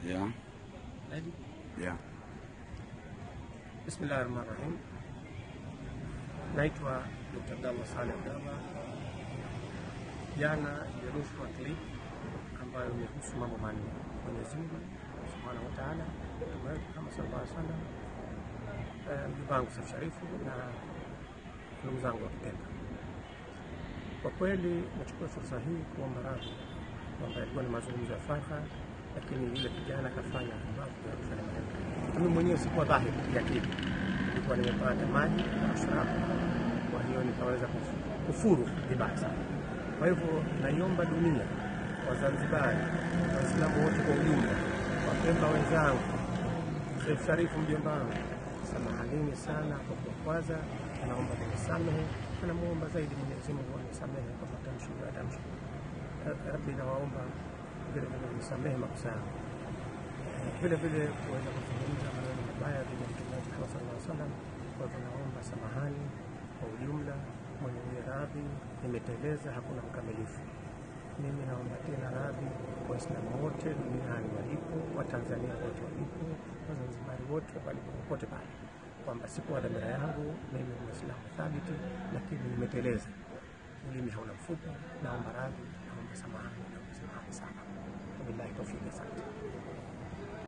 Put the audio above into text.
Yeah. Ready? Yeah. Bismillahirrahmanirrahim. Naitwa Dr. Abdallah Saleh Abdallah. Jana nilirushwa clip ambayo imehusu mambo manne: Mwenyezi Mungu Subhanahu wa Ta'ala, Mtume wetu kama sallallahu alaihi wasallam, mjomba wangu Seif Sharifu na ndugu zangu wa Kipemba. Kwa kweli nachukua fursa hii kuomba radhi kwamba ilikuwa ni mazungumzo ya faragha, lakini yule kijana kafanya mambo ya kufanya maneno. Mimi mwenyewe sikuwa dhahiri kiakili, nilikuwa nimepata maji na ashrafu, kwa hiyo nikaweza kufuru vibaya sana. Kwa hivyo naiomba dunia, Wazanzibari, Waislamu wote kwa ujumla, Wapemba wenzangu, Seif Sharifu mjomba wangu, samahanini sana kwa kukwaza. Naomba mnisamehe, namuomba zaidi Mwenyezi Mungu anisamehe kwa matamshi ya matamshi. Rabbi, nawaomba vile vile mnisamehe makosa yangu. Vile vile kuweza kuzungumza maneno mabaya dhidi ya Mtume Muhammad sallallahu alaihi wasallam. Kwa hivyo naomba samahani kwa ujumla, mwenye radhi, nimeteleza, hakuna mkamilifu. Mimi naomba tena radhi kwa Waislamu wote duniani walipo, Watanzania wote walipo, Wazanzibari wote walipo, popote pale, kwamba sikuwa dhamira yangu, mimi ni Muislamu thabiti, lakini nimeteleza. Ulimi hauna mfupa, naomba radhi, naomba samahani sana. Wabillahi tawfiq, asante.